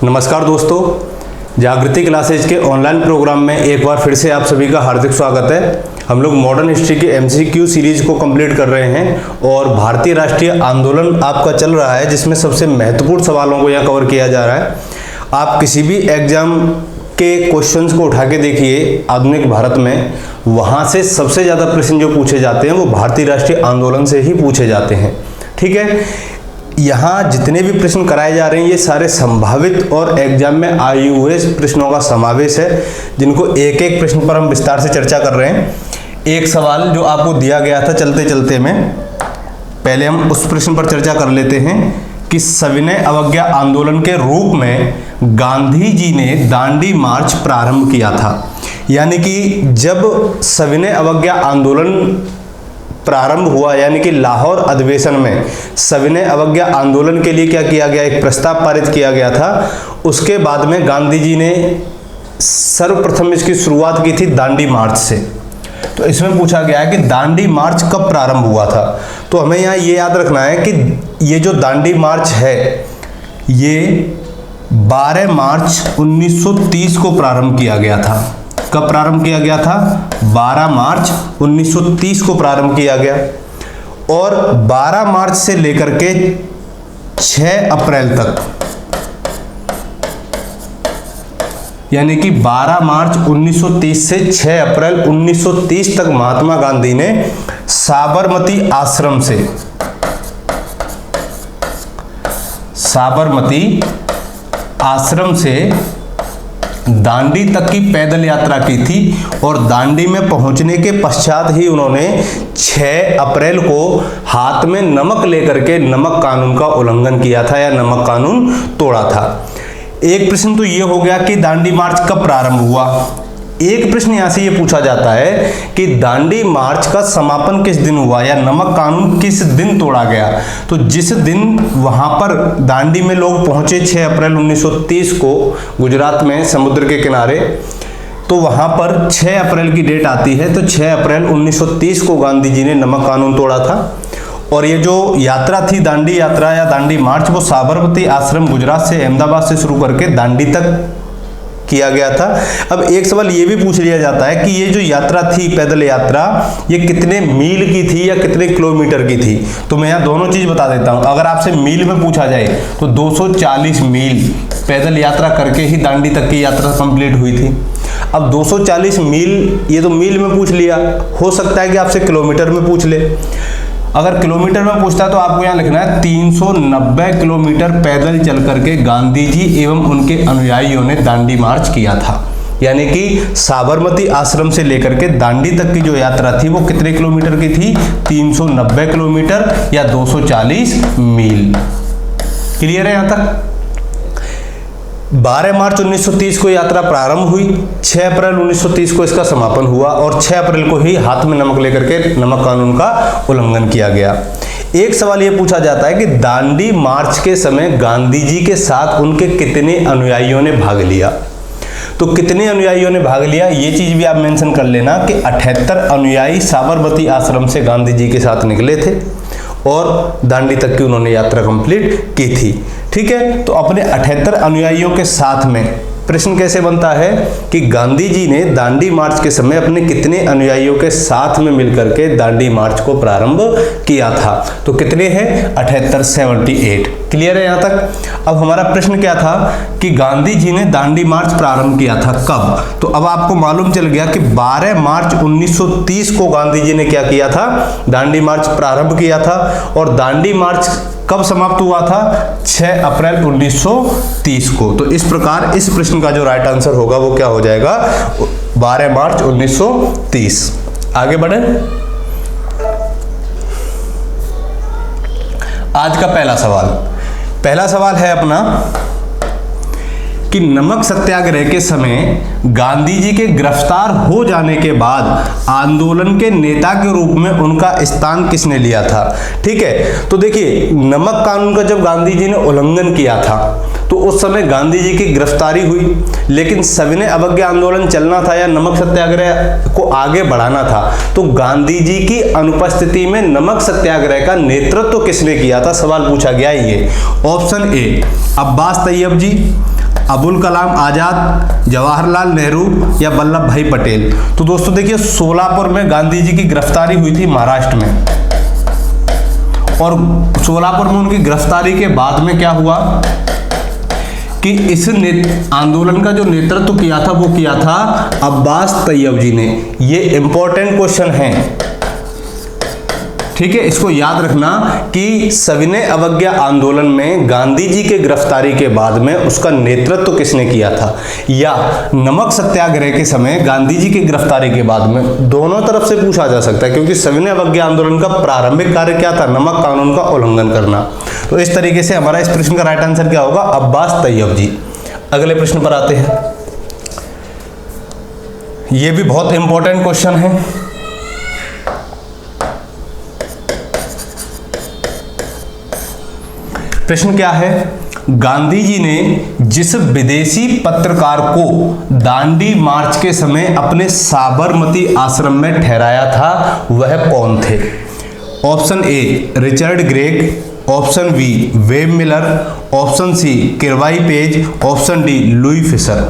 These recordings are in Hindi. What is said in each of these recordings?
नमस्कार दोस्तों, जागृति क्लासेज के ऑनलाइन प्रोग्राम में एक बार फिर से आप सभी का हार्दिक स्वागत है। हम लोग मॉडर्न हिस्ट्री के एमसीक्यू सीरीज को कंप्लीट कर रहे हैं और भारतीय राष्ट्रीय आंदोलन आपका चल रहा है, जिसमें सबसे महत्वपूर्ण सवालों को यहाँ कवर किया जा रहा है। आप किसी भी एग्जाम के क्वेश्चंस को उठा के देखिए आधुनिक भारत में, वहाँ से सबसे ज़्यादा प्रश्न जो पूछे जाते हैं वो भारतीय राष्ट्रीय आंदोलन से ही पूछे जाते हैं। ठीक है, यहाँ जितने भी प्रश्न कराए जा रहे हैं ये सारे संभावित और एग्जाम में आए हुए प्रश्नों का समावेश है, जिनको एक एक प्रश्न पर हम विस्तार से चर्चा कर रहे हैं। एक सवाल जो आपको दिया गया था चलते चलते में, पहले हम उस प्रश्न पर चर्चा कर लेते हैं कि सविनय अवज्ञा आंदोलन के रूप में गांधी जी ने दांडी मार्च प्रारंभ किया था। यानी कि जब सविनय अवज्ञा आंदोलन प्रारंभ हुआ, यानी कि लाहौर अधिवेशन में सविनय अवज्ञा आंदोलन के लिए क्या किया गया, एक प्रस्ताव पारित किया गया था। उसके बाद में गांधी जी ने सर्वप्रथम इसकी शुरुआत की थी दांडी मार्च से। तो इसमें पूछा गया है कि दांडी मार्च कब प्रारंभ हुआ था। तो हमें यहाँ ये याद रखना है कि ये जो दांडी मार्च है ये 12 मार्च 1930 को प्रारंभ किया गया था। कब प्रारंभ किया गया था? 12 मार्च 1930 को प्रारंभ किया गया और 12 मार्च से लेकर के 6 अप्रैल तक, यानी कि 12 मार्च 1930 से 6 अप्रैल 1930 तक महात्मा गांधी ने साबरमती आश्रम से दांडी तक की पैदल यात्रा की थी और दांडी में पहुंचने के पश्चात ही उन्होंने 6 अप्रैल को हाथ में नमक लेकर के नमक कानून का उल्लंघन किया था या नमक कानून तोड़ा था। एक प्रश्न तो ये हो गया कि दांडी मार्च कब प्रारंभ हुआ। एक प्रश्न यहां से ये पूछा जाता है कि दांडी मार्च का समापन किस दिन हुआ या नमक कानून किस दिन तोड़ा गया। तो जिस दिन वहां पर दांडी में लोग पहुंचे 6 अप्रैल 1930 को गुजरात में समुद्र के किनारे, तो वहां पर 6 अप्रैल की डेट आती है। तो 6 अप्रैल 1930 को गांधी जी ने नमक कानून तोड़ा था। और ये जो यात्रा थी दांडी यात्रा या दांडी मार्च, वो साबरमती आश्रम गुजरात से अहमदाबाद से शुरू करके दांडी तक किया गया था। अब एक सवाल ये भी पूछ लिया जाता है कि ये जो यात्रा थी पैदल यात्रा, ये कितने मील की थी या कितने किलोमीटर की थी। तो मैं यहाँ दोनों चीज बता देता हूँ। अगर आपसे मील में पूछा जाए तो 240 मील पैदल यात्रा करके ही दांडी तक की यात्रा कंप्लीट हुई थी। अब 240 मील, ये तो मील में पूछ लिया, हो सकता है कि आपसे किलोमीटर में पूछ ले। अगर किलोमीटर में पूछता है तो आपको यहाँ लिखना है 390 किलोमीटर पैदल चल करके गांधी जी एवं उनके अनुयायियों ने दांडी मार्च किया था। यानी कि साबरमती आश्रम से लेकर के दांडी तक की जो यात्रा थी वो कितने किलोमीटर की थी? 390 किलोमीटर या 240 मील। क्लियर है यहाँ तक? 12 मार्च 1930 को यात्रा प्रारंभ हुई, 6 अप्रैल 1930 को इसका समापन हुआ और 6 अप्रैल को ही हाथ में नमक लेकर के नमक कानून का उल्लंघन किया गया। एक सवाल यह पूछा जाता है कि दांडी मार्च के समय गांधी जी के साथ उनके कितने अनुयायियों ने भाग लिया। तो कितने अनुयायियों ने भाग लिया ये चीज भी आप मेंशन कर लेना कि 78 अनुयायी साबरमती आश्रम से गांधी जी के साथ निकले थे और दांडी तक की उन्होंने यात्रा कंप्लीट की थी। ठीक है, तो अपने 78 अनुयायियों के साथ में प्रश्न कैसे बनता है कि गांधी जी ने दांडी मार्च के समय अपने कितने अनुयायियों के साथ में मिलकर के दांडी मार्च को प्रारंभ किया था। तो कितने हैं? 78, 78। क्लियर है यहाँ तक? अब हमारा प्रश्न क्या था कि गांधी जी ने दांडी मार्च प्रारंभ किया था कब। तो अब आपको मालूम चल गया कि 12 मार्च 1930 को गांधी जी ने क्या किया था? दांडी मार्च प्रारंभ किया था। और दांडी मार्च कब समाप्त हुआ था? 6 अप्रैल 1930 को। तो इस प्रकार इस प्रश्न का जो राइट आंसर होगा वो क्या हो जाएगा? 12 मार्च 1930। आगे बढ़े। आज का पहला सवाल है अपना कि नमक सत्याग्रह के समय गांधी जी के गिरफ्तार हो जाने के बाद आंदोलन के नेता के रूप में उनका स्थान किसने लिया था। ठीक है, तो देखिए नमक कानून का जब गांधी जी ने उल्लंघन किया था तो उस समय गांधी जी की गिरफ्तारी हुई, लेकिन सविनय अवज्ञा आंदोलन चलना था या नमक सत्याग्रह को आगे बढ़ाना था, तो गांधी जी की अनुपस्थिति में नमक सत्याग्रह का नेतृत्व किसने किया था, सवाल पूछा गया ये। ऑप्शन ए अब्बास तैयब जी, अबुल कलाम आजाद, जवाहरलाल नेहरू या वल्लभ भाई पटेल। तो दोस्तों देखिए, सोलापुर में गांधी जी की गिरफ्तारी हुई थी महाराष्ट्र में, और सोलापुर में उनकी गिरफ्तारी के बाद में क्या हुआ कि इस आंदोलन का जो नेतृत्व किया था वो किया था अब्बास तैयब जी ने। ये इंपॉर्टेंट क्वेश्चन है, ठीक है, इसको याद रखना कि सविनय अवज्ञा आंदोलन में गांधी जी के गिरफ्तारी के बाद में उसका नेतृत्व किसने किया था, या नमक सत्याग्रह के समय गांधी जी की गिरफ्तारी के बाद में, दोनों तरफ से पूछा जा सकता है, क्योंकि सविनय अवज्ञा आंदोलन का प्रारंभिक कार्य क्या था, नमक कानून का उल्लंघन करना। तो इस तरीके से हमारा इस प्रश्न का राइट आंसर क्या होगा, अब्बास तैयब जी। अगले प्रश्न पर आते हैं, यह भी बहुत इंपॉर्टेंट क्वेश्चन है। प्रश्न क्या है, गांधी जी ने जिस विदेशी पत्रकार को दांडी मार्च के समय अपने साबरमती आश्रम में ठहराया था वह कौन थे? Option A Richard Gregg, option B Webb Miller, option C Kirby Page, option D Louis Fischer.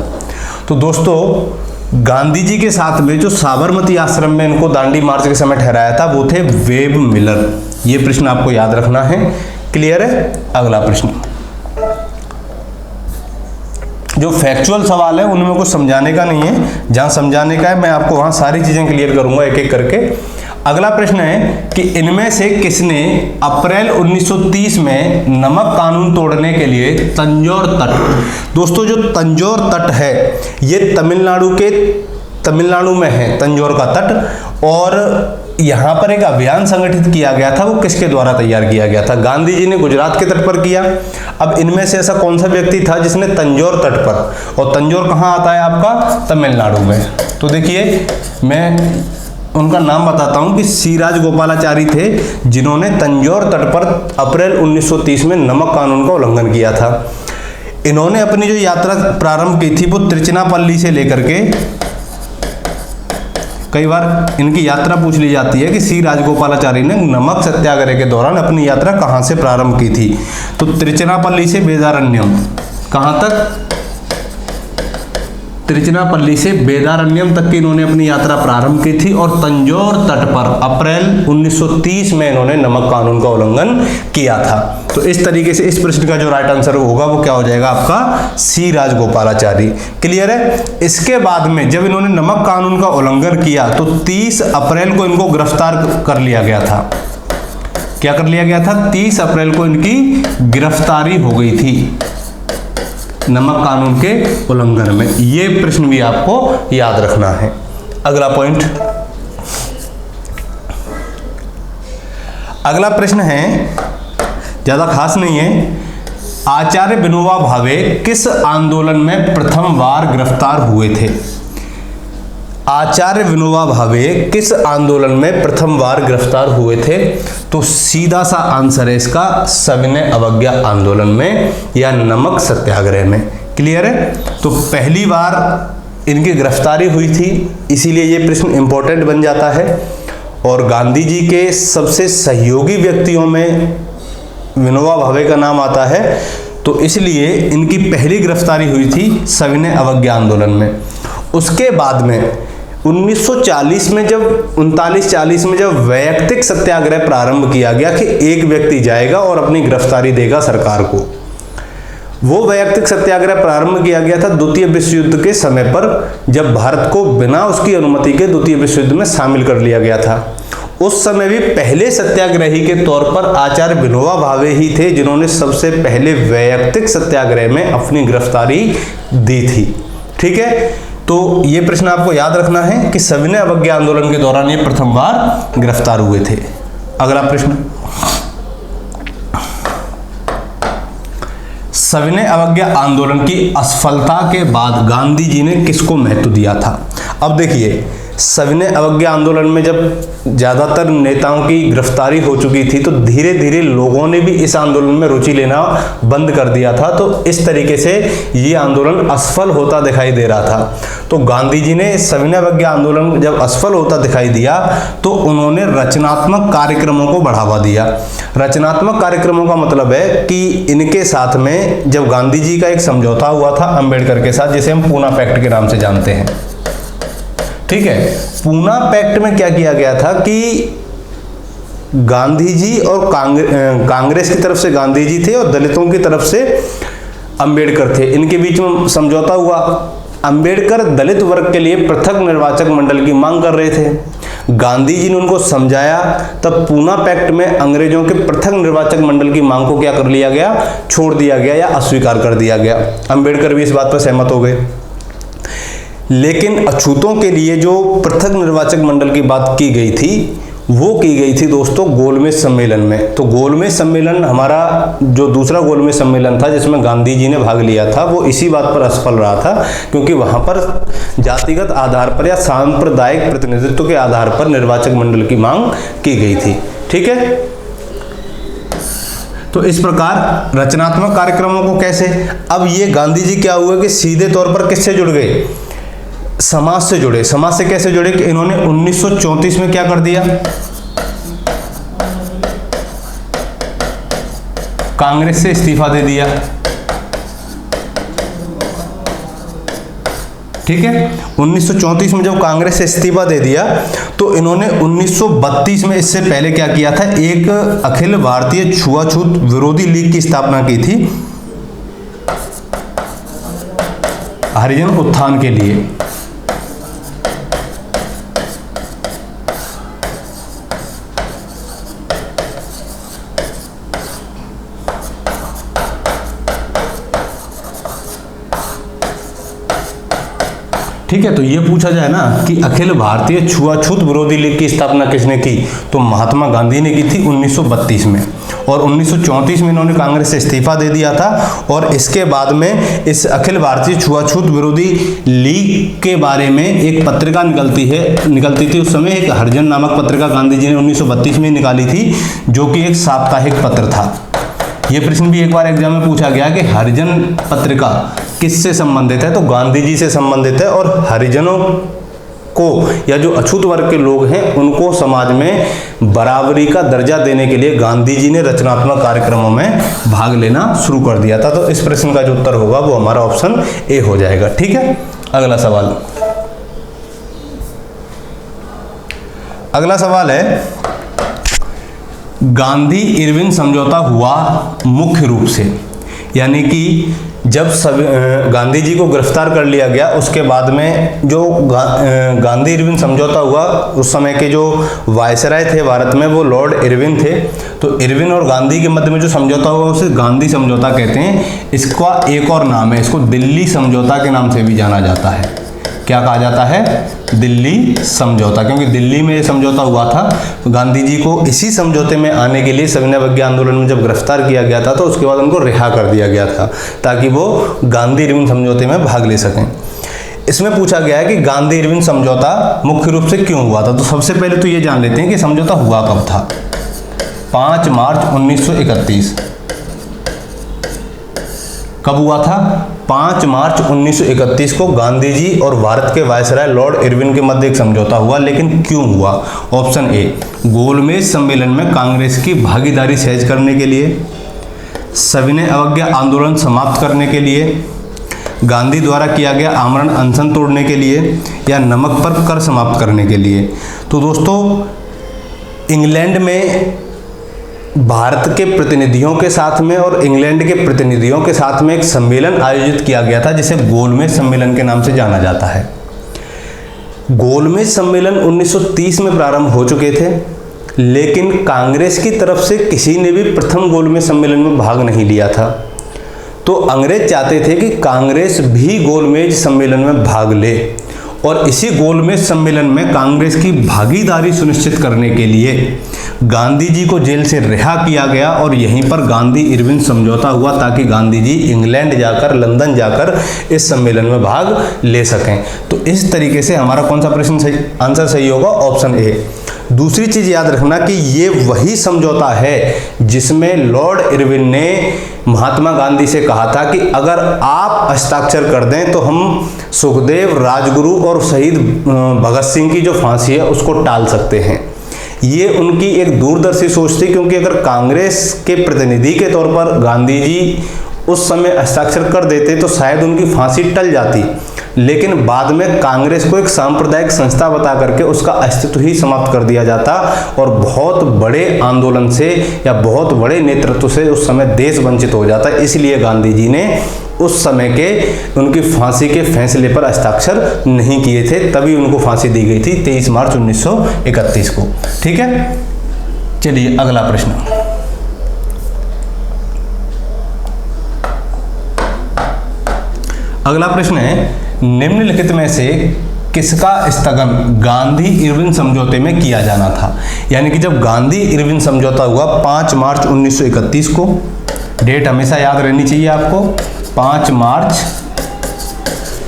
तो दोस्तों गांधी जी के साथ में जो साबरमती आश्रम में इनको दांडी मार्च के समय ठहराया था वो थे वेब मिलर। ये प्रश्न आपको याद रखना है। क्लियर है? अगला प्रश्न, जो फैक्चुअल सवाल है उनमें कुछ समझाने का नहीं है, जहां समझाने का है मैं आपको वहां सारी चीजें क्लियर करूंगा एक एक करके। अगला प्रश्न है कि इनमें से किसने अप्रैल 1930 में नमक कानून तोड़ने के लिए तंजौर तट, दोस्तों जो तंजौर तट है ये तमिलनाडु में है तंजौर का तट, और यहां पर एक अभियान संगठित किया गया था, वो किसके द्वारा तैयार किया गया था? गांधी जी ने गुजरात के तट पर किया। अब इनमें से ऐसा कौन सा व्यक्ति था जिसने तंजौर तट पर, और तंजौर कहां आता है आपका? तमिलनाडु में। तो देखिए मैं उनका नाम बताता हूं कि सी राजगोपालाचारी थे, जिन्होंने तंजौर तट पर अप्रैल 1930 में नमक कानून का उल्लंघन किया था। इन्होंने अपनी जो यात्रा प्रारंभ की थी वो तिरुचिरापल्ली से लेकर के, कई बार इनकी यात्रा पूछ ली जाती है कि सी राजगोपालाचारी ने नमक सत्याग्रह के दौरान अपनी यात्रा कहां से प्रारंभ की थी? तो तिरुचिरापल्ली से वेदारण्यम, कहां तक? तिरुचिरापल्ली से वेदारण्यम तक की इन्होंने अपनी यात्रा प्रारंभ की थी, और तंजौर तट पर अप्रैल 1930 में इन्होंने नमक कानून का उल्लंघन किया था। तो इस तरीके से इस प्रश्न का जो राइट आंसर होगा वो क्या हो जाएगा आपका? सी राजगोपालाचारी। क्लियर है? इसके बाद में जब इन्होंने नमक कानून का उल्लंघन किया तो 30 अप्रैल को इनको गिरफ्तार कर लिया गया था। क्या कर लिया गया था? 30 अप्रैल को इनकी गिरफ्तारी हो गई थी नमक कानून के उल्लंघन में। ये प्रश्न भी आपको याद रखना है। अगला पॉइंट, अगला प्रश्न है, ज्यादा खास नहीं है। आचार्य विनोबा भावे किस आंदोलन में प्रथम बार गिरफ्तार हुए थे? आचार्य विनोबा भावे किस आंदोलन में प्रथम बार गिरफ्तार हुए थे? तो सीधा सा आंसर है इसका सविनय अवज्ञा आंदोलन में या नमक सत्याग्रह में। क्लियर है? तो पहली बार इनकी गिरफ्तारी हुई थी, इसीलिए ये प्रश्न इंपॉर्टेंट बन जाता है। और गांधी जी के सबसे सहयोगी व्यक्तियों में विनोबा भावे का नाम आता है, तो इसलिए इनकी पहली गिरफ्तारी हुई थी सविनय अवज्ञा आंदोलन में। उसके बाद में 1940 में जब 39-40 में जब वैयक्तिक सत्याग्रह प्रारंभ किया गया कि एक व्यक्ति जाएगा और अपनी गिरफ्तारी देगा सरकार को, वो वैयक्तिक सत्याग्रह प्रारंभ किया गया था द्वितीय विश्व युद्ध के समय पर, जब भारत को बिना उसकी अनुमति के द्वितीय विश्व युद्ध में शामिल कर लिया गया था। उस समय भी पहले सत्याग्रही के तौर पर आचार्य विनोबा भावे ही थे जिन्होंने सबसे पहले वैयक्तिक सत्याग्रह में अपनी गिरफ्तारी दी थी। ठीक है, तो ये प्रश्न आपको याद रखना है कि सविनय अवज्ञा आंदोलन के दौरान ये प्रथम बार गिरफ्तार हुए थे। अगला प्रश्न, सविनय अवज्ञा आंदोलन की असफलता के बाद गांधी जी ने किसको महत्व दिया था? अब देखिए, सविनय अवज्ञा आंदोलन में जब ज़्यादातर नेताओं की गिरफ्तारी हो चुकी थी तो धीरे धीरे लोगों ने भी इस आंदोलन में रुचि लेना बंद कर दिया था। तो इस तरीके से ये आंदोलन असफल होता दिखाई दे रहा था। तो गांधी जी ने सविनय अवज्ञा आंदोलन जब असफल होता दिखाई दिया तो उन्होंने रचनात्मक कार्यक्रमों को बढ़ावा दिया। रचनात्मक कार्यक्रमों का मतलब है कि इनके साथ में जब गांधी जी का एक समझौता हुआ था अंबेडकर के साथ, जिसे हम पूना पैक्ट के नाम से जानते हैं, ठीक है। पूना पैक्ट में क्या किया गया था कि गांधी जी और कांग्रेस की तरफ से गांधी जी थे और दलितों की तरफ से अंबेडकर थे, इनके बीच में समझौता हुआ। अंबेडकर दलित वर्ग के लिए पृथक निर्वाचक मंडल की मांग कर रहे थे। गांधी जी ने उनको समझाया, तब पूना पैक्ट में अंग्रेजों के पृथक निर्वाचक मंडल की मांग को क्या कर लिया गया, छोड़ दिया गया या अस्वीकार कर दिया गया। अंबेडकर भी इस बात पर सहमत हो गए। लेकिन अछूतों के लिए जो पृथक निर्वाचक मंडल की बात की गई थी वो की गई थी दोस्तों गोलमेज सम्मेलन में। तो गोलमेज सम्मेलन हमारा जो दूसरा गोलमेज सम्मेलन था जिसमें गांधी जी ने भाग लिया था, वो इसी बात पर असफल रहा था क्योंकि वहां पर जातिगत आधार पर या सांप्रदायिक प्रतिनिधित्व के आधार पर निर्वाचक मंडल की मांग की गई थी, ठीक है। तो इस प्रकार रचनात्मक कार्यक्रमों को कैसे, अब ये गांधी जी क्या हुआ कि सीधे तौर पर किससे जुड़ गए, समाज से जुड़े। समाज से कैसे जुड़े कि इन्होंने 1934 में क्या कर दिया, कांग्रेस से इस्तीफा दे दिया, ठीक है। 1934 में जब कांग्रेस से इस्तीफा दे दिया तो इन्होंने 1932 में, इससे पहले क्या किया था, एक अखिल भारतीय छुआछूत विरोधी लीग की स्थापना की थी हरिजन उत्थान के लिए। ठीक है, तो ये पूछा जाए ना कि अखिल भारतीय छुआछूत विरोधी लीग की स्थापना किसने की, तो महात्मा गांधी ने की थी 1932 में। और 1934 में इन्होंने कांग्रेस से इस्तीफा दे दिया था और इसके बाद में इस अखिल भारतीय छुआछूत विरोधी लीग के बारे में एक पत्रिका निकलती थी उस समय, एक हरिजन नामक पत्रिका गांधी जी ने 1932 में निकाली थी, जो कि एक साप्ताहिक पत्र था। ये प्रश्न भी एक बार एग्जाम में पूछा गया कि हरिजन पत्रिका किससे संबंधित है, तो गांधी जी से संबंधित है। और हरिजनों को या जो अछूत वर्ग के लोग हैं उनको समाज में बराबरी का दर्जा देने के लिए गांधी जी ने रचनात्मक कार्यक्रमों में भाग लेना शुरू कर दिया था। तो इस प्रश्न का जो उत्तर होगा वो हमारा ऑप्शन ए हो जाएगा, ठीक है। अगला सवाल है, गांधी इरविन समझौता हुआ मुख्य रूप से, यानी कि जब गांधी जी को गिरफ्तार कर लिया गया उसके बाद में जो गांधी इरविन समझौता हुआ, उस समय के जो वायसराय थे भारत में वो लॉर्ड इरविन थे। तो इरविन और गांधी के मध्य में जो समझौता हुआ उसे गांधी समझौता कहते हैं। इसका एक और नाम है, इसको दिल्ली समझौता के नाम से भी जाना जाता है। क्या कहा जाता है, दिल्ली समझौता, क्योंकि दिल्ली में ये समझौता हुआ था। तो गांधी जी को इसी समझौते में आने के लिए सविनय अवज्ञा आंदोलन में जब गिरफ्तार किया गया था तो उसके बाद उनको रिहा कर दिया गया था ताकि वो गांधी इरविन समझौते में भाग ले सकें। इसमें पूछा गया है कि गांधी इरविन समझौता मुख्य रूप से क्यों हुआ था। तो सबसे पहले तो ये जान लेते हैं कि समझौता हुआ कब था। 5 मार्च 1931 कब हुआ था, 5 मार्च 1931 को गांधी जी और भारत के वायसराय लॉर्ड इरविन के मध्य एक समझौता हुआ। लेकिन क्यों हुआ, ऑप्शन ए, गोलमेज सम्मेलन में कांग्रेस की भागीदारी सहज करने के लिए, सविनय अवज्ञा आंदोलन समाप्त करने के लिए, गांधी द्वारा किया गया आमरण अनशन तोड़ने के लिए, या नमक पर कर समाप्त करने के लिए। तो दोस्तों इंग्लैंड में भारत के प्रतिनिधियों के साथ में और इंग्लैंड के प्रतिनिधियों के साथ में एक सम्मेलन आयोजित किया गया था जिसे गोलमेज सम्मेलन के नाम से जाना जाता है। गोलमेज सम्मेलन 1930 में प्रारंभ हो चुके थे, लेकिन कांग्रेस की तरफ से किसी ने भी प्रथम गोलमेज सम्मेलन में भाग नहीं लिया था। तो अंग्रेज चाहते थे कि कांग्रेस भी गोलमेज सम्मेलन में भाग ले और इसी गोलमेज सम्मेलन में कांग्रेस की भागीदारी सुनिश्चित करने के लिए गांधी जी को जेल से रिहा किया गया और यहीं पर गांधी इरविन समझौता हुआ ताकि गांधी जी इंग्लैंड जाकर, लंदन जाकर इस सम्मेलन में भाग ले सकें। तो इस तरीके से हमारा कौन सा प्रश्न सही, आंसर सही होगा? Option A. दूसरी चीज याद रखना कि ये वही समझौता है जिसमें लॉर्ड इरविन ने महात्मा गांधी से कहा था कि अगर आप हस्ताक्षर कर दें तो हम सुखदेव, राजगुरु और शहीद भगत सिंह की जो फांसी है उसको टाल सकते हैं। ये उनकी एक दूरदर्शी सोच थी, क्योंकि अगर कांग्रेस के प्रतिनिधि के तौर पर गांधी जी उस समय हस्ताक्षर कर देते तो शायद उनकी फांसी टल जाती, लेकिन बाद में कांग्रेस को एक सांप्रदायिक संस्था बता करके उसका अस्तित्व ही समाप्त कर दिया जाता और बहुत बड़े आंदोलन से या बहुत बड़े नेतृत्व से उस समय देश वंचित हो जाता। इसलिए गांधी जी ने उस समय के उनकी फांसी के फैसले पर हस्ताक्षर नहीं किए थे, तभी उनको फांसी दी गई थी 23 मार्च 1931 को। ठीक है, चलिए अगला प्रश्न। अगला प्रश्न है, निम्नलिखित में से किसका स्थगन गांधी इरविन समझौते में किया जाना था? यानी कि जब गांधी इरविन समझौता हुआ 5 मार्च 1931 को, डेट हमेशा याद रहनी चाहिए आपको, 5 मार्च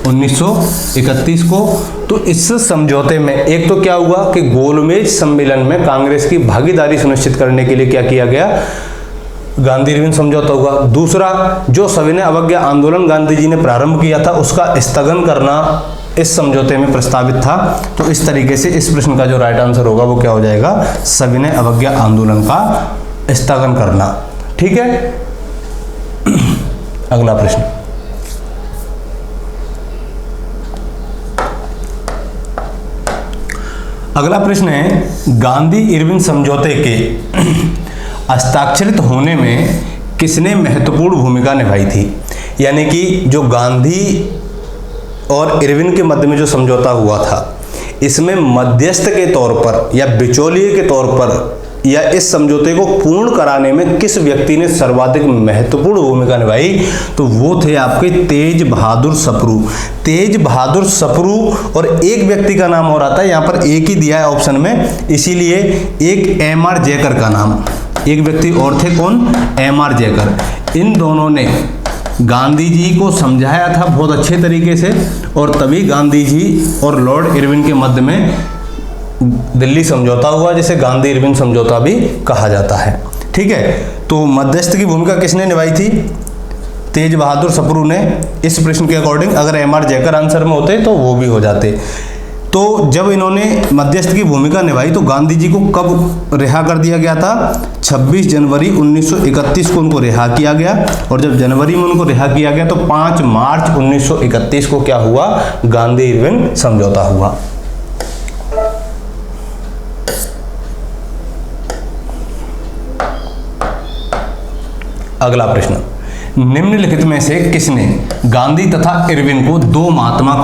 1931 को, तो इस समझौते में एक तो क्या हुआ कि गोलमेज सम्मेलन में कांग्रेस की भागीदारी सुनिश्चित करने के लिए क्या किया गया? गांधी इरविन समझौता हुआ। दूसरा, जो सविनय अवज्ञा आंदोलन गांधी जी ने प्रारंभ किया था उसका स्थगन करना इस समझौते में प्रस्तावित था। तो इस तरीके से इस प्रश्न का जो राइट आंसर होगा वो क्या हो जाएगा? सविनय अवज्ञा आंदोलन का स्थगन करना। ठीक है, अगला प्रश्न। अगला प्रश्न है, गांधी इरविन समझौते के हस्ताक्षरित होने में किसने महत्वपूर्ण भूमिका निभाई थी? यानी कि जो गांधी और इरविन के मध्य में जो समझौता हुआ था, इसमें मध्यस्थ के तौर पर या बिचौलिए के तौर पर या इस समझौते को पूर्ण कराने में किस व्यक्ति ने सर्वाधिक महत्वपूर्ण भूमिका निभाई? तो वो थे आपके तेज बहादुर सप्रू। तेज बहादुर सप्रू और एक व्यक्ति का नाम और आता है, यहाँ पर एक ही दिया है ऑप्शन में, इसीलिए एक एम.आर. जयकर का नाम, एक व्यक्ति और थे, कौन? एम.आर. जयकर। इन दोनों ने गांधी जी को समझाया था बहुत अच्छे तरीके से और तभी गांधी जी और लॉर्ड इरविन के मध्य में दिल्ली समझौता हुआ, जिसे गांधी इरविन समझौता भी कहा जाता है। ठीक है, तो मध्यस्थ की भूमिका किसने निभाई थी? तेज बहादुर सप्रू ने। इस प्रश्न के अकॉर्डिंग अगर एम.आर. जयकर आंसर में होते तो वो भी हो जाते। तो जब इन्होंने मध्यस्थ की भूमिका निभाई तो गांधी जी को कब रिहा कर दिया गया था? 26 जनवरी 1931 को उनको रिहा किया गया, और जब जनवरी में उनको रिहा किया गया तो 5 मार्च 1931 को क्या हुआ? गांधी इरविन समझौता हुआ। अगला प्रश्न, निम्नलिखित में से किसने गांधी तथा इरविन को दो महात्मा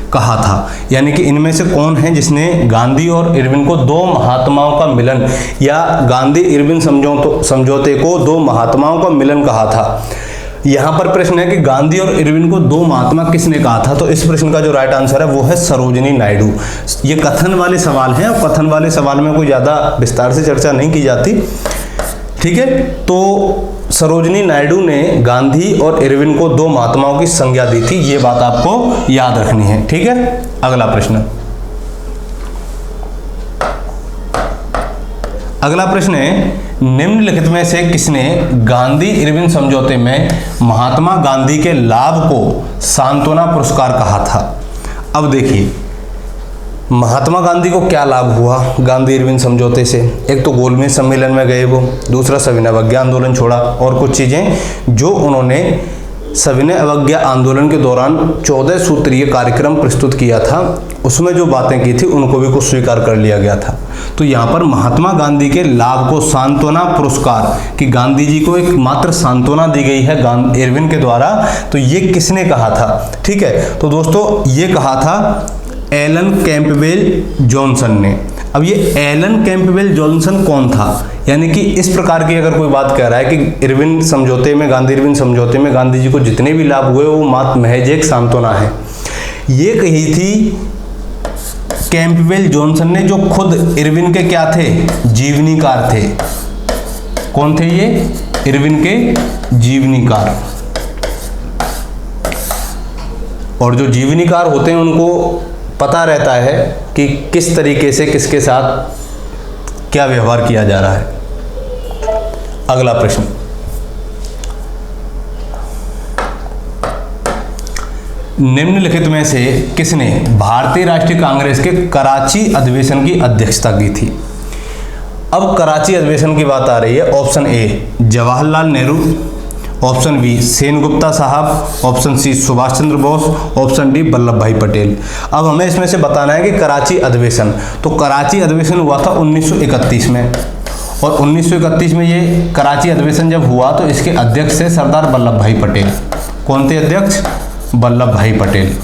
कहा था? यानी कि इनमें से कौन है जिसने गांधी और इरविन को दो महात्माओं का मिलन या गांधी इरविन समझौते को दो महात्माओं का मिलन कहा था? यहां पर प्रश्न है कि गांधी और इरविन को दो महात्मा किसने कहा था? तो इस प्रश्न का जो राइट आंसर है वो है सरोजिनी नायडू। ये कथन वाले सवाल हैं और कथन वाले सवाल में कोई ज्यादा विस्तार से चर्चा नहीं की जाती। ठीक है, तो सरोजिनी नायडू ने गांधी और इरविन को दो महात्माओं की संज्ञा दी थी, ये बात आपको याद रखनी है। ठीक है, अगला प्रश्न। अगला प्रश्न है, निम्नलिखित में से किसने गांधी इरविन समझौते में महात्मा गांधी के लाभ को सांत्वना पुरस्कार कहा था? अब देखिए, महात्मा गांधी को क्या लाभ हुआ गांधी इरविन समझौते से? एक तो गोलमेज सम्मेलन में गए वो, दूसरा सविनय अवज्ञा आंदोलन छोड़ा, और कुछ चीजें जो उन्होंने सविनय अवज्ञा आंदोलन के दौरान 14 सूत्रीय कार्यक्रम प्रस्तुत किया था, उसमें जो बातें की थी उनको भी कुछ स्वीकार कर लिया गया था। तो यहाँ पर महात्मा गांधी के लाभ को सांत्वना पुरस्कार, कि गांधी जी को एक मात्र सांत्वना दी गई है इरविन के द्वारा, तो ये किसने कहा था? ठीक है, तो दोस्तों ये कहा था एलन कैंपबेल जॉनसन ने। अब ये एलन कैंपबेल जॉनसन कौन था? यानी कि इस प्रकार की अगर कोई बात कह रहा है कि इरविन समझौते में, गांधी इरविन समझौते में गांधी जी को जितने भी लाभ हुए वो मात्र महज एक सांत्वना है, ये कही थी कैंपबेल जॉनसन ने, जो खुद इरविन के क्या थे, जीवनीकार थे। कौन थे ये, इरविन के जीवनीकार। और जो जीवनीकार होते हैं उनको पता रहता है कि किस तरीके से किसके साथ क्या व्यवहार किया जा रहा है। अगला प्रश्न, निम्नलिखित में से किसने भारतीय राष्ट्रीय कांग्रेस के कराची अधिवेशन की अध्यक्षता की थी। अब कराची अधिवेशन की बात आ रही है। Option A Jawaharlal Nehru, option B Sengupta साहब, option C Subhash Chandra Bose, option D Vallabh Bhai Patel. अब हमें इसमें से बताना है कि कराची अधिवेशन, तो कराची अधिवेशन हुआ था 1931 में, और 1931 में ये कराची अधिवेशन जब हुआ तो इसके अध्यक्ष थे सरदार वल्लभ भाई पटेल। कौन थे अध्यक्ष, वल्लभ भाई पटेल।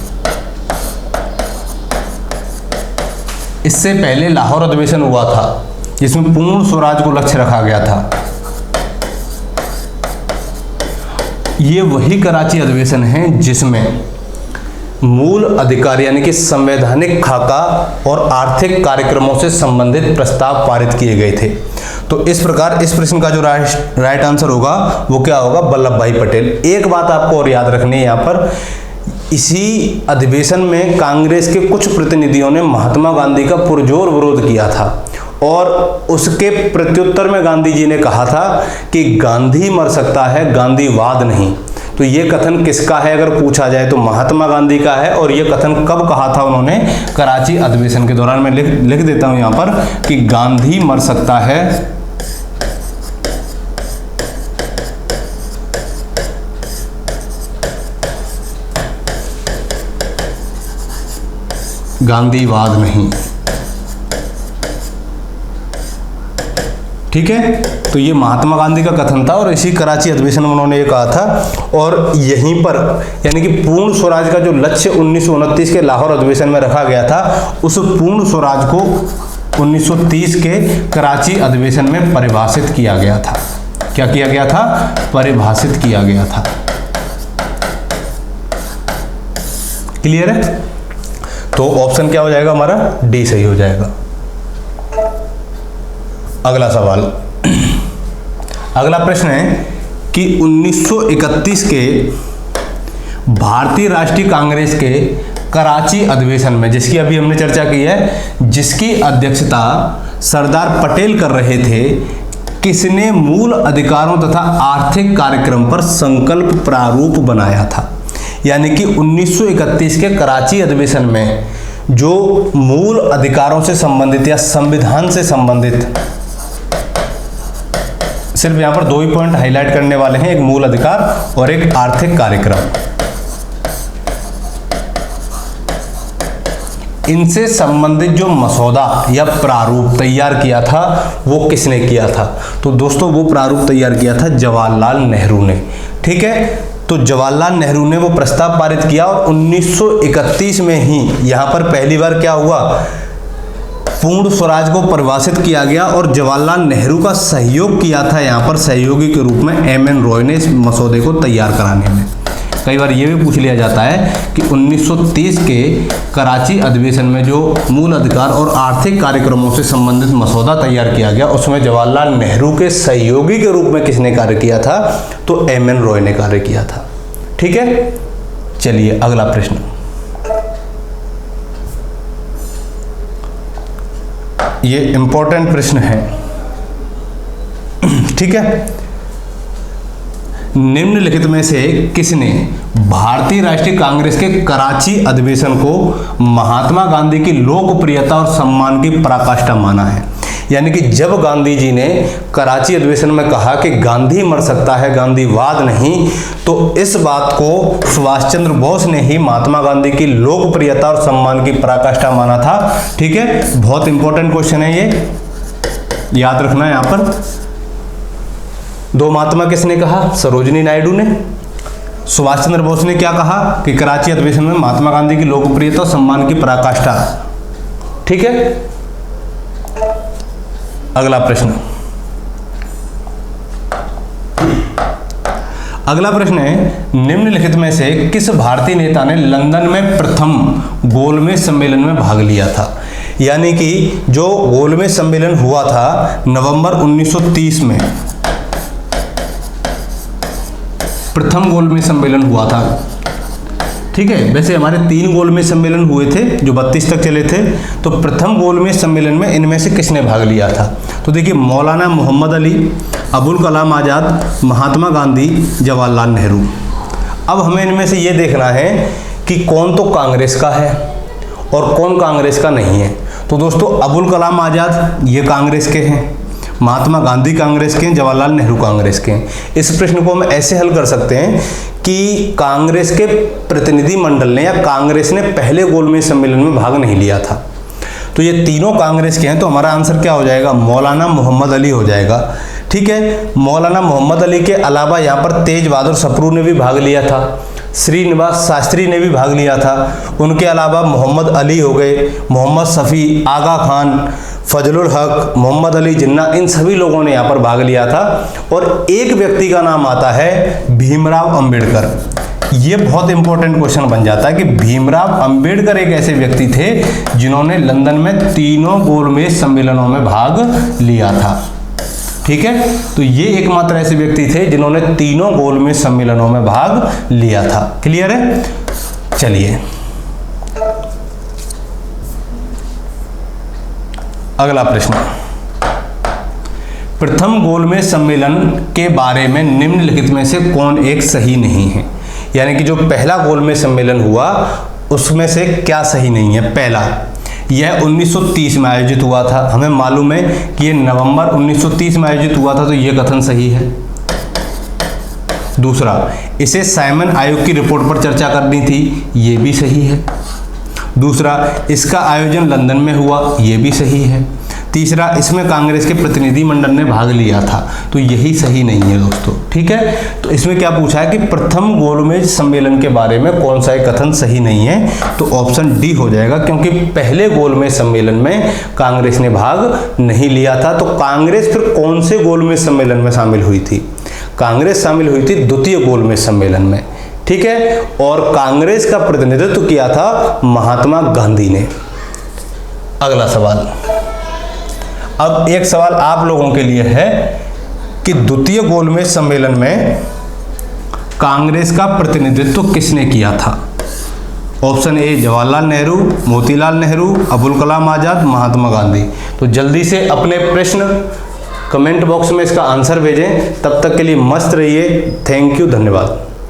इससे पहले लाहौर अधिवेशन हुआ था जिसमें पूर्ण स्वराज को लक्ष्य रखा गया था। ये वही कराची अधिवेशन है जिसमें मूल अधिकार यानी कि संवैधानिक खाका और आर्थिक कार्यक्रमों से संबंधित प्रस्ताव पारित किए गए थे। तो इस प्रकार इस प्रश्न का जो राइट आंसर होगा वो क्या होगा, वल्लभ भाई पटेल। एक बात आपको और याद रखनी है यहाँ पर, इसी अधिवेशन में कांग्रेस के कुछ प्रतिनिधियों ने महात्मा गांधी का पुरजोर विरोध किया था, और उसके प्रत्युत्तर में गांधी जी ने कहा था कि गांधी मर सकता है, गांधीवाद नहीं। तो ये कथन किसका है अगर पूछा जाए तो महात्मा गांधी का है। और ये कथन कब कहा था उन्होंने, कराची अधिवेशन के दौरान। मैं लिख देता हूं यहां पर कि गांधी मर सकता है, गांधीवाद नहीं। ठीक है, तो ये महात्मा गांधी का कथन था और इसी कराची अधिवेशन में उन्होंने ये कहा था। और यहीं पर यानी कि पूर्ण स्वराज का जो लक्ष्य 1929 के लाहौर अधिवेशन में रखा गया था, उस पूर्ण स्वराज को 1930 के कराची अधिवेशन में परिभाषित किया गया था। क्या किया गया था, परिभाषित किया गया था। क्लियर है, तो ऑप्शन क्या हो जाएगा हमारा, डी सही हो जाएगा। अगला सवाल, अगला प्रश्न है कि 1931 के भारतीय राष्ट्रीय कांग्रेस के कराची अधिवेशन में, जिसकी अभी हमने चर्चा की है, जिसकी अध्यक्षता सरदार पटेल कर रहे थे, किसने मूल अधिकारों तथा आर्थिक कार्यक्रम पर संकल्प प्रारूप बनाया था। यानी कि 1931 के कराची अधिवेशन में जो मूल अधिकारों से संबंधित या संविधान से संबंधित, सिर्फ यहां पर दो ही पॉइंट हाईलाइट करने वाले हैं, एक मूल अधिकार और एक आर्थिक कार्यक्रम। इनसे संबंधित जो मसौदा या प्रारूप तैयार किया था वो किसने किया था। तो दोस्तों वो प्रारूप तैयार किया था जवाहरलाल नेहरू ने। ठीक है, तो जवाहरलाल नेहरू ने वो प्रस्ताव पारित किया और 1931 में ही यहां पर पहली बार क्या हुआ, पूर्ण स्वराज को परिभाषित किया गया। और जवाहरलाल नेहरू का सहयोग किया था यहाँ पर सहयोगी के रूप में एम.एन. रॉय ने इस मसौदे को तैयार कराने में। कई बार ये भी पूछ लिया जाता है कि 1930 के कराची अधिवेशन में जो मूल अधिकार और आर्थिक कार्यक्रमों से संबंधित मसौदा तैयार किया गया, उसमें जवाहरलाल नेहरू के सहयोगी के रूप में किसने कार्य किया था, तो एम.एन. रॉय ने कार्य किया था। ठीक है, चलिए अगला प्रश्न, ये इंपॉर्टेंट प्रश्न है। ठीक है, निम्नलिखित में से किसने भारतीय राष्ट्रीय कांग्रेस के कराची अधिवेशन को महात्मा गांधी की लोकप्रियता और सम्मान की पराकाष्ठा माना है। यानी कि जब गांधी जी ने कराची अधिवेशन में कहा कि गांधी मर सकता है, गांधीवाद नहीं, तो इस बात को सुभाष चंद्र बोस ने ही महात्मा गांधी की लोकप्रियता और सम्मान की पराकाष्ठा माना था। ठीक है, बहुत इंपॉर्टेंट क्वेश्चन है ये, याद रखना है यहां पर। दो महात्मा किसने कहा, सरोजिनी नायडू ने। सुभाष चंद्र बोस ने क्या कहा कि कराची अधिवेशन में महात्मा गांधी की लोकप्रियता और सम्मान की पराकाष्ठा। ठीक है, अगला प्रश्न, अगला प्रश्न है, निम्नलिखित में से किस भारतीय नेता ने लंदन में प्रथम गोलमेज सम्मेलन में भाग लिया था? यानी कि जो गोलमेज सम्मेलन हुआ था नवंबर 1930 में, प्रथम गोलमेज सम्मेलन हुआ था। ठीक है, वैसे हमारे 3 गोलमेज सम्मेलन हुए थे जो 32 तक चले थे। तो प्रथम गोलमेज सम्मेलन में इनमें से किसने भाग लिया था? तो देखिए, मौलाना मोहम्मद अली, अबुल कलाम आज़ाद, महात्मा गांधी, जवाहरलाल नेहरू। अब हमें इनमें से ये देखना है कि कौन तो कांग्रेस का है और कौन कांग्रेस का नहीं है। तो दोस्तों, अबुल कलाम आज़ाद ये कांग्रेस के हैं, महात्मा गांधी कांग्रेस के हैं, जवाहरलाल नेहरू कांग्रेस के हैं। इस प्रश्न को हम ऐसे हल कर सकते हैं कि कांग्रेस के प्रतिनिधि मंडल ने या कांग्रेस ने पहले गोलमेज सम्मेलन में भाग नहीं लिया था। तो ये तीनों कांग्रेस के हैं, तो हमारा आंसर क्या हो जाएगा? मौलाना मोहम्मद अली हो जाएगा। ठीक है, मौलाना मोहम्मद अली के अलावा यहाँ पर तेज बहादुर सप्रू ने भी भाग लिया था, श्रीनिवास शास्त्री ने भी भाग लिया था, उनके अलावा मोहम्मद अली हो गए, मोहम्मद शफी, आगा खान, फजलुल हक, मोहम्मद अली जिन्ना, इन सभी लोगों ने यहाँ पर भाग लिया था। और एक व्यक्ति का नाम आता है भीमराव अंबेडकर। ये बहुत इंपॉर्टेंट क्वेश्चन बन जाता है कि भीमराव अंबेडकर एक ऐसे व्यक्ति थे जिन्होंने लंदन में तीनों गोलमेज सम्मेलनों में भाग लिया था। ठीक है, तो ये एकमात्र ऐसे व्यक्ति थे जिन्होंने तीनों गोलमेज सम्मेलनों में भाग लिया था। क्लियर है? चलिए अगला प्रश्न, प्रथम गोलमेज सम्मेलन के बारे में निम्नलिखित में से कौन एक सही नहीं है? यानी कि जो पहला गोलमेज सम्मेलन हुआ उसमें से क्या सही नहीं है? पहला, यह 1930 में आयोजित हुआ था। हमें मालूम है कि यह नवंबर 1930 में आयोजित हुआ था, तो यह कथन सही है। दूसरा, इसे साइमन आयोग की रिपोर्ट पर चर्चा करनी थी, यह भी सही है। दूसरा, इसका आयोजन लंदन में हुआ, यह भी सही है। तीसरा, इसमें कांग्रेस के प्रतिनिधि मंडल ने भाग लिया था, तो यही सही नहीं है दोस्तों। ठीक है, तो इसमें क्या पूछा है कि प्रथम गोलमेज सम्मेलन के बारे में कौन सा एक कथन सही नहीं है? तो ऑप्शन डी हो जाएगा, क्योंकि पहले गोलमेज सम्मेलन में कांग्रेस ने भाग नहीं लिया था। तो कांग्रेस फिर कौन से गोलमेज सम्मेलन में शामिल हुई थी? कांग्रेस शामिल हुई थी द्वितीय गोलमेज सम्मेलन में। ठीक है, और कांग्रेस का प्रतिनिधित्व किया था महात्मा गांधी ने। अगला सवाल, अब एक सवाल आप लोगों के लिए है कि द्वितीय गोलमेज सम्मेलन में कांग्रेस का प्रतिनिधित्व किसने किया था? Option A Jawaharlal Nehru, Motilal Nehru, Abul Kalam Azad, Mahatma Gandhi. तो जल्दी से अपने प्रश्न कमेंट बॉक्स में इसका आंसर भेजें। तब तक के लिए मस्त रहिए। थैंक यू, धन्यवाद।